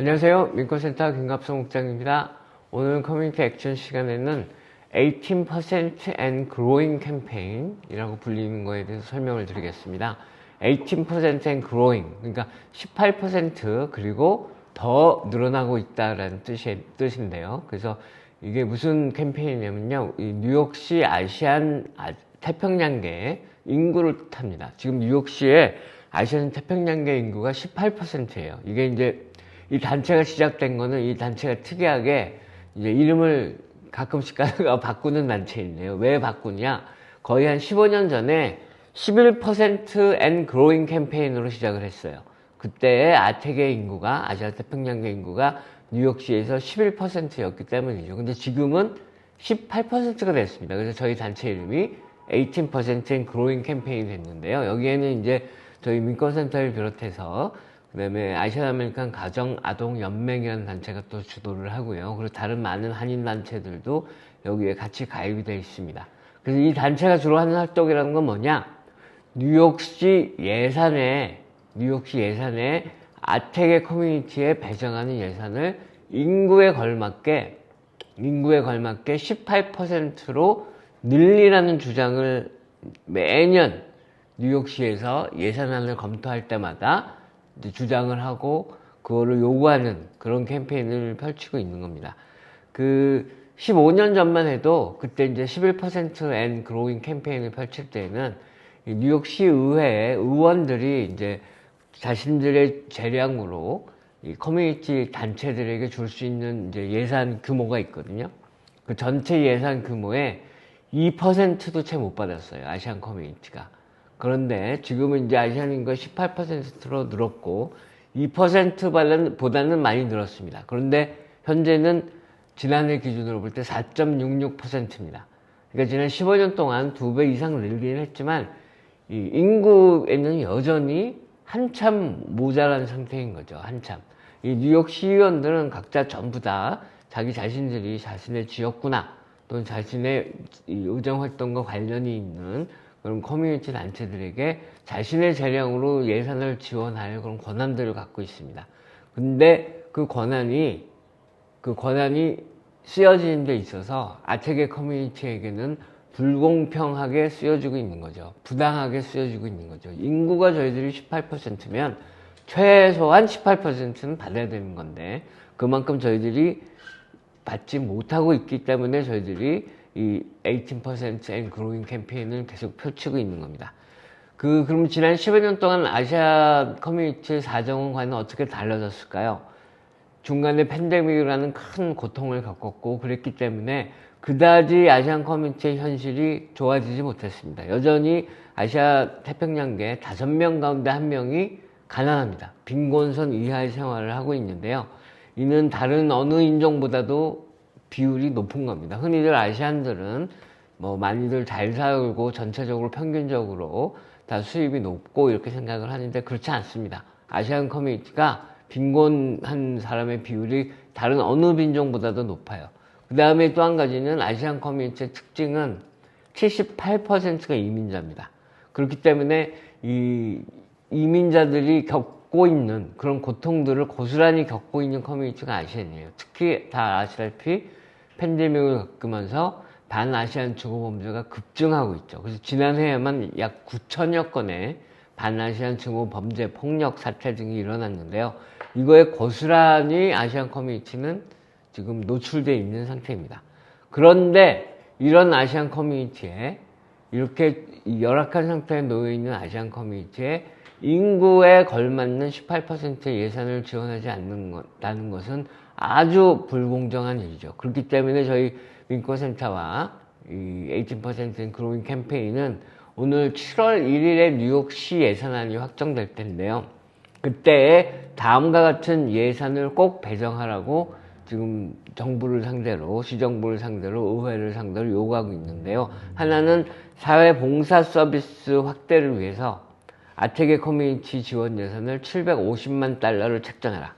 안녕하세요. 민권센터 김갑성 국장입니다. 오늘 커뮤니티 액션 시간에는 18% and growing campaign 이라고 불리는 거에 대해서 설명을 드리겠습니다. 18% and growing, 그러니까 18% 그리고 더 늘어나고 있다라는 뜻인데요. 그래서 이게 무슨 캠페인이냐면요. 이 뉴욕시 아시안 태평양계 인구를 뜻합니다. 지금 뉴욕시의 아시안 태평양계 인구가 18%예요. 이게 이제 이 단체가 시작된 거는 이 단체가 특이하게 이제 이름을 가끔씩 가다가 바꾸는 단체인데요. 왜 바꾸냐? 거의 한 15년 전에 11% and growing 캠페인으로 시작을 했어요. 그때의 아태계 인구가, 아시아 태평양계 인구가 뉴욕시에서 11%였기 때문이죠. 근데 지금은 18%가 됐습니다. 그래서 저희 단체 이름이 18% and growing 캠페인이 됐는데요. 여기에는 이제 저희 민권센터를 비롯해서 그 다음에 아시안 아메리칸 가정 아동 연맹이라는 단체가 또 주도를 하고요. 그리고 다른 많은 한인 단체들도 여기에 같이 가입이 되어 있습니다. 그래서 이 단체가 주로 하는 활동이라는 건 뭐냐? 뉴욕시 예산에 아태계 커뮤니티에 배정하는 예산을 인구에 걸맞게 18%로 늘리라는 주장을 매년 뉴욕시에서 예산안을 검토할 때마다 이제 주장을 하고 그거를 요구하는 그런 캠페인을 펼치고 있는 겁니다. 그 15년 전만 해도 그때 이제 11% and growing 캠페인을 펼칠 때는 뉴욕시 의회의 의원들이 이제 자신들의 재량으로 이 커뮤니티 단체들에게 줄 수 있는 이제 예산 규모가 있거든요. 그 전체 예산 규모의 2%도 채 못 받았어요. 아시안 커뮤니티가. 그런데 지금은 이제 아시안 인구가 18%로 늘었고 2%보다는 많이 늘었습니다. 그런데 현재는 지난해 기준으로 볼 때 4.66%입니다. 그러니까 지난 15년 동안 2배 이상 늘긴 했지만 이 인구에는 여전히 한참 모자란 상태인 거죠. 한참. 이 뉴욕 시의원들은 각자 전부 다 자기 자신들이 자신의 지역구나 또는 자신의 의정활동과 관련이 있는 그런 커뮤니티 단체들에게 자신의 재량으로 예산을 지원할 그런 권한들을 갖고 있습니다. 근데 그 권한이 쓰여지는 데 있어서 아태계 커뮤니티에게는 불공평하게 쓰여지고 있는 거죠. 부당하게 쓰여지고 있는 거죠. 인구가 저희들이 18%면 최소한 18%는 받아야 되는 건데 그만큼 저희들이 받지 못하고 있기 때문에 저희들이 이 18% and growing 캠페인을 계속 펼치고 있는 겁니다. 그럼 지난 15년 동안 아시아 커뮤니티의 사정은 과연 어떻게 달라졌을까요? 중간에 팬데믹이라는 큰 고통을 겪었고 그랬기 때문에 그다지 아시안 커뮤니티의 현실이 좋아지지 못했습니다. 여전히 아시아 태평양계 5명 가운데 1명이 가난합니다. 빈곤선 이하의 생활을 하고 있는데요. 이는 다른 어느 인종보다도 비율이 높은 겁니다. 흔히들 아시안들은 뭐 많이들 잘 살고 전체적으로 평균적으로 다 수입이 높고 이렇게 생각을 하는데 그렇지 않습니다. 아시안 커뮤니티가 빈곤한 사람의 비율이 다른 어느 인종보다도 높아요. 그 다음에 또 한 가지는 아시안 커뮤니티의 특징은 78%가 이민자입니다. 그렇기 때문에 이 이민자들이 겪고 있는 그런 고통들을 고스란히 겪고 있는 커뮤니티가 아시안이에요. 특히 다 아시다시피 팬데믹을 겪으면서 반아시안 증오범죄가 급증하고 있죠. 그래서 지난해에만 약 9천여 건의 반아시안 증오범죄, 폭력 사태 등이 일어났는데요. 이거에 고스란히 아시안 커뮤니티는 지금 노출되어 있는 상태입니다. 그런데 이런 아시안 커뮤니티에 이렇게 열악한 상태에 놓여있는 아시안 커뮤니티에 인구에 걸맞는 18%의 예산을 지원하지 않는다는 것은 아주 불공정한 일이죠. 그렇기 때문에 저희 민권센터와 이 18% 그로잉 캠페인은 오늘 7월 1일에 뉴욕시 예산안이 확정될 텐데요. 그때 다음과 같은 예산을 꼭 배정하라고 지금 정부를 상대로, 시정부를 상대로, 의회를 상대로 요구하고 있는데요. 하나는 사회봉사 서비스 확대를 위해서 아태계 커뮤니티 지원 예산을 750만 달러를 책정해라.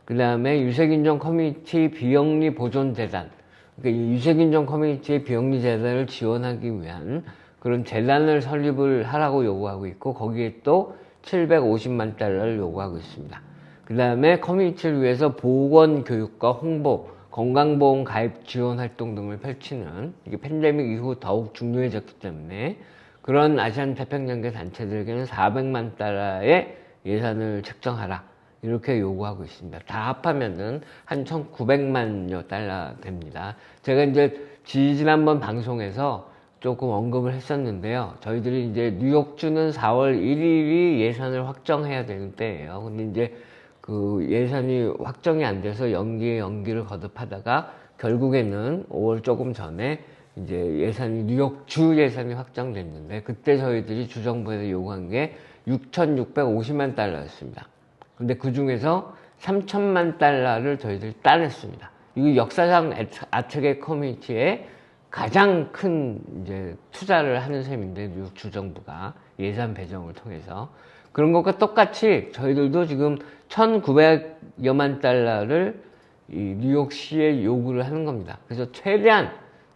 그 다음에 유색인종 커뮤니티 비영리 보존재단, 그러니까 이 유색인종 커뮤니티의 비영리 재단을 지원하기 위한 그런 재단을 설립을 하라고 요구하고 있고 거기에 또 750만 달러를 요구하고 있습니다. 그 다음에 커뮤니티를 위해서 보건교육과 홍보, 건강보험 가입 지원 활동 등을 펼치는, 이게 팬데믹 이후 더욱 중요해졌기 때문에 그런 아시안 태평양계 단체들에게는 400만 달러의 예산을 책정하라, 이렇게 요구하고 있습니다. 다 합하면은 한 1,900만여 달러 됩니다. 제가 이제 지난번 방송에서 조금 언급을 했었는데요. 저희들이 이제 뉴욕주는 4월 1일이 예산을 확정해야 되는 때예요. 근데 이제 그 예산이 확정이 안 돼서 연기를 거듭하다가 결국에는 5월 조금 전에 이제 예산이 뉴욕주 예산이 확정됐는데, 그때 저희들이 주정부에서 요구한 게 6,650만 달러였습니다. 근데 그 중에서 3,000만 달러를 저희들이 따냈습니다. 이거 역사상 아트계 커뮤니티에 가장 큰 이제 투자를 하는 셈인데, 뉴욕 주정부가 예산 배정을 통해서 그런 것과 똑같이 저희들도 지금 1,900여만 달러를 이 뉴욕시에 요구를 하는 겁니다. 그래서 최대한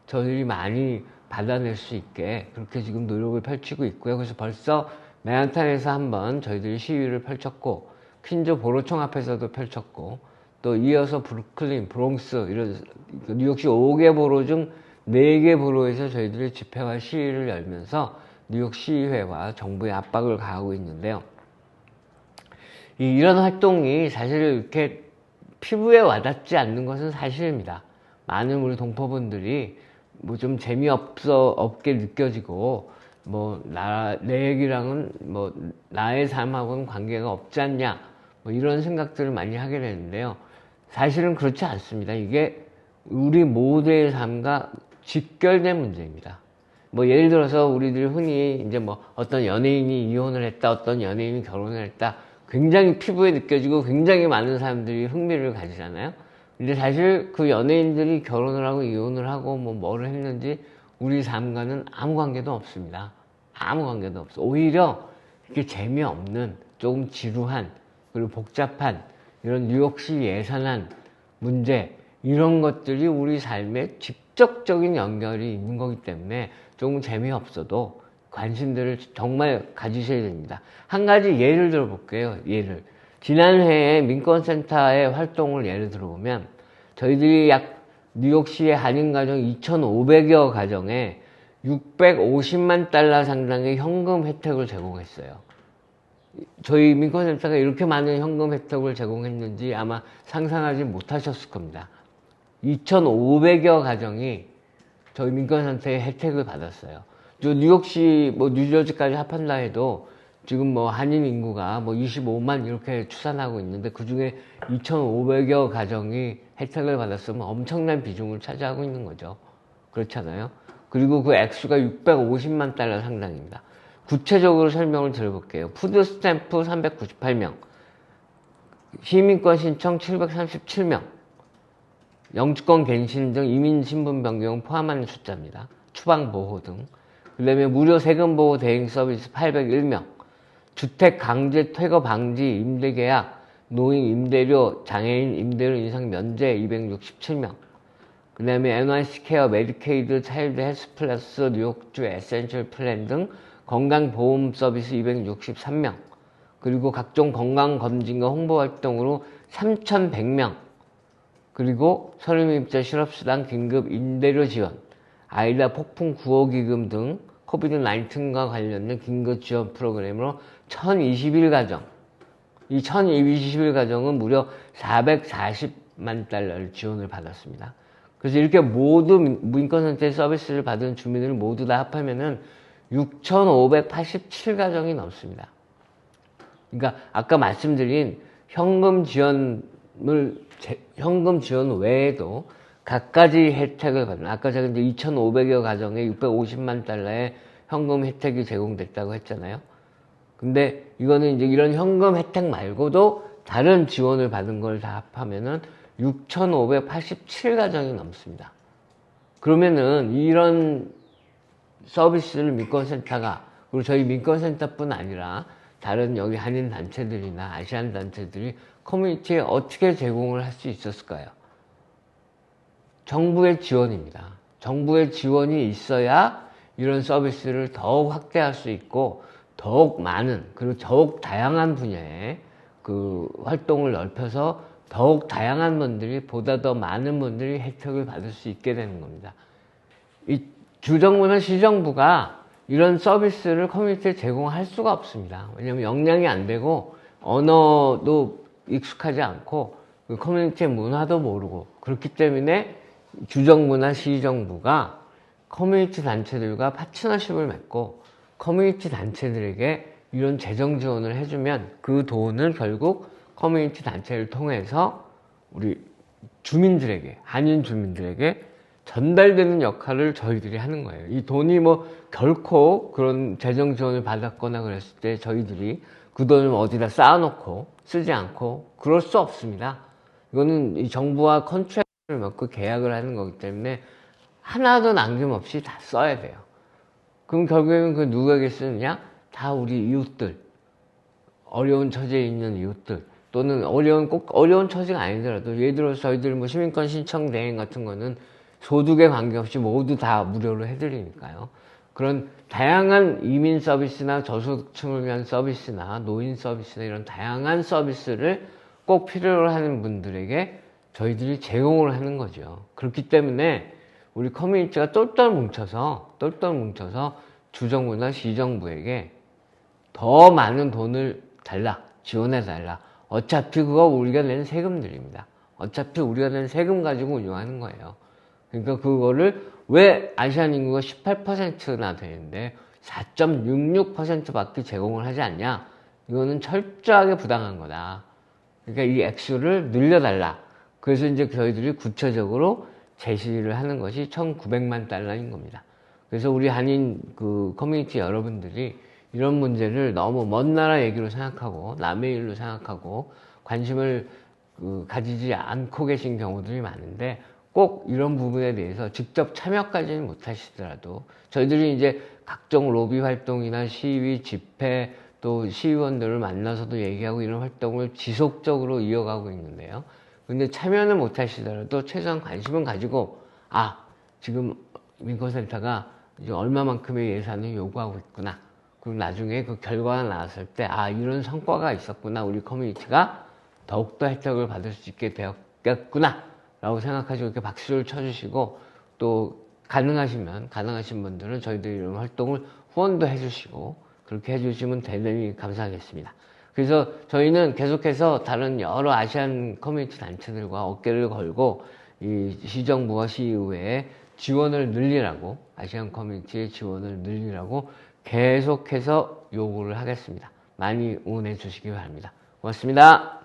저희들이 많이 받아낼 수 있게 그렇게 지금 노력을 펼치고 있고요. 그래서 벌써 맨하탄에서 한번 저희들이 시위를 펼쳤고, 퀸즈 보로총 앞에서도 펼쳤고, 또 이어서 브루클린, 브롱스, 이런 뉴욕시 5개 보로 중 4개 보로에서 저희들이 집회와 시위를 열면서 뉴욕 시의회와 정부의 압박을 가하고 있는데요. 이런 활동이 사실 이렇게 피부에 와닿지 않는 것은 사실입니다. 많은 우리 동포분들이 뭐 좀 재미없게 느껴지고, 뭐 내 얘기랑은 뭐 나의 삶하고는 관계가 없지 않냐, 뭐 이런 생각들을 많이 하게 되는데요. 사실은 그렇지 않습니다. 이게 우리 모두의 삶과 직결된 문제입니다. 뭐 예를 들어서 우리들 흔히 이제 뭐 어떤 연예인이 이혼을 했다, 어떤 연예인이 결혼을 했다, 굉장히 피부에 느껴지고 굉장히 많은 사람들이 흥미를 가지잖아요. 근데 사실 그 연예인들이 결혼을 하고 이혼을 하고 뭐를 했는지 우리 삶과는 아무 관계도 없습니다. 아무 관계도 없어. 오히려 이렇게 재미없는, 조금 지루한, 그리고 복잡한 이런 뉴욕시 예산안 문제, 이런 것들이 우리 삶에 직접적인 연결이 있는 거기 때문에 조금 재미없어도 관심들을 정말 가지셔야 됩니다. 한 가지 예를 들어볼게요. 지난 해에 민권센터의 활동을 예를 들어보면, 저희들이 뉴욕시의 한인가정 2,500여 가정에 650만 달러 상당의 현금 혜택을 제공했어요. 저희 민권센터가 이렇게 많은 현금 혜택을 제공했는지 아마 상상하지 못하셨을 겁니다. 2,500여 가정이 저희 민권센터의 혜택을 받았어요. 뉴욕시, 뉴저지까지 합한다 해도 지금 한인 인구가 25만 이렇게 추산하고 있는데, 그 중에 2,500여 가정이 혜택을 받았으면 엄청난 비중을 차지하고 있는 거죠. 그렇잖아요. 그리고 그 액수가 650만 달러 상당입니다. 구체적으로 설명을 드려볼게요. 푸드 스탬프 398명, 시민권 신청 737명, 영주권 갱신 등 이민 신분 변경 포함하는 숫자입니다. 추방 보호 등. 그 다음에 무료 세금 보호 대행 서비스 801명, 주택 강제 퇴거 방지 임대 계약, 노인 임대료, 장애인 임대료 인상 면제 267명, 그 다음에 NYC 케어, 메디케이드, 차일드 헬스 플러스, 뉴욕주 에센셜 플랜 등 건강보험 서비스 263명, 그리고 각종 건강검진과 홍보활동으로 3,100명, 그리고 선임입자 실업수당 긴급 임대료 지원, 아이다 폭풍 구호기금 등 코비드-19과 관련된 긴급 지원 프로그램으로 1,021가정, 이 1,021가정은 무려 440만 달러를 지원을 받았습니다. 그래서 이렇게 모두 민권센터의 서비스를 받은 주민을 모두 다 합하면은 6,587가정이 넘습니다. 그러니까 아까 말씀드린 현금 지원 외에도 갖가지 혜택을 받는, 아까 제가 이제 2,500여 가정에 650만 달러의 현금 혜택이 제공됐다고 했잖아요. 근데 이거는 이제 이런 현금 혜택 말고도 다른 지원을 받은 걸 다 합하면은 6,587가정이 넘습니다. 그러면은 이런 서비스를 민권센터가, 그리고 저희 민권센터뿐 아니라 다른 여기 한인 단체들이나 아시안 단체들이 커뮤니티에 어떻게 제공을 할 수 있었을까요? 정부의 지원입니다. 정부의 지원이 있어야 이런 서비스를 더욱 확대할 수 있고, 더욱 많은, 그리고 더욱 다양한 분야에 그 활동을 넓혀서 더욱 다양한 분들이, 보다 더 많은 분들이 혜택을 받을 수 있게 되는 겁니다. 이 주정부나 시정부가 이런 서비스를 커뮤니티에 제공할 수가 없습니다. 왜냐하면 역량이 안 되고 언어도 익숙하지 않고 그 커뮤니티의 문화도 모르고, 그렇기 때문에 주정부나 시정부가 커뮤니티 단체들과 파트너십을 맺고 커뮤니티 단체들에게 이런 재정 지원을 해주면 그 돈을 결국 커뮤니티 단체를 통해서 우리 주민들에게, 한인 주민들에게 전달되는 역할을 저희들이 하는 거예요. 이 돈이 뭐 결코 그런 재정 지원을 받았거나 그랬을 때 저희들이 그 돈을 어디다 쌓아놓고 쓰지 않고 그럴 수 없습니다. 이거는 이 정부와 컨트랙트를 맺고 계약을 하는 거기 때문에 하나도 남김없이 다 써야 돼요. 그럼 결국에는 그 누구에게 쓰느냐? 다 우리 이웃들, 어려운 처지에 있는 이웃들, 또는 꼭 어려운 처지가 아니더라도, 예를 들어서 저희들 뭐 시민권 신청 대행 같은 거는 소득에 관계없이 모두 다 무료로 해드리니까요. 그런 다양한 이민 서비스나 저소득층을 위한 서비스나 노인 서비스나 이런 다양한 서비스를 꼭 필요로 하는 분들에게 저희들이 제공을 하는 거죠. 그렇기 때문에 우리 커뮤니티가 똘똘 뭉쳐서 주정부나 시정부에게 더 많은 돈을 달라, 지원해 달라. 어차피 그거 우리가 낸 세금들입니다. 어차피 우리가 낸 세금 가지고 운영하는 거예요. 그러니까 그거를 왜 아시안 인구가 18%나 되는데 4.66%밖에 제공을 하지 않냐? 이거는 철저하게 부당한 거다. 그러니까 이 액수를 늘려달라. 그래서 이제 저희들이 구체적으로 제시를 하는 것이 1,900만 달러인 겁니다. 그래서 우리 한인 그 커뮤니티 여러분들이 이런 문제를 너무 먼 나라 얘기로 생각하고 남의 일로 생각하고 관심을 가지지 않고 계신 경우들이 많은데, 꼭 이런 부분에 대해서 직접 참여까지는 못하시더라도 저희들이 이제 각종 로비 활동이나 시위, 집회, 또 시의원들을 만나서도 얘기하고 이런 활동을 지속적으로 이어가고 있는데요. 근데 참여는 못하시더라도 최소한 관심은 가지고, 지금 민권센터가 이제 얼마만큼의 예산을 요구하고 있구나. 그리고 나중에 그 결과가 나왔을 때, 이런 성과가 있었구나. 우리 커뮤니티가 더욱더 혜택을 받을 수 있게 되었겠구나. 라고 생각하시고 이렇게 박수를 쳐주시고, 또 가능하신 분들은 저희들이 이런 활동을 후원도 해주시고, 그렇게 해주시면 대단히 감사하겠습니다. 그래서 저희는 계속해서 다른 여러 아시안 커뮤니티 단체들과 어깨를 걸고 이 시정부와 시의회에 지원을 늘리라고, 아시안 커뮤니티의 지원을 늘리라고 계속해서 요구를 하겠습니다. 많이 응원해 주시기 바랍니다. 고맙습니다.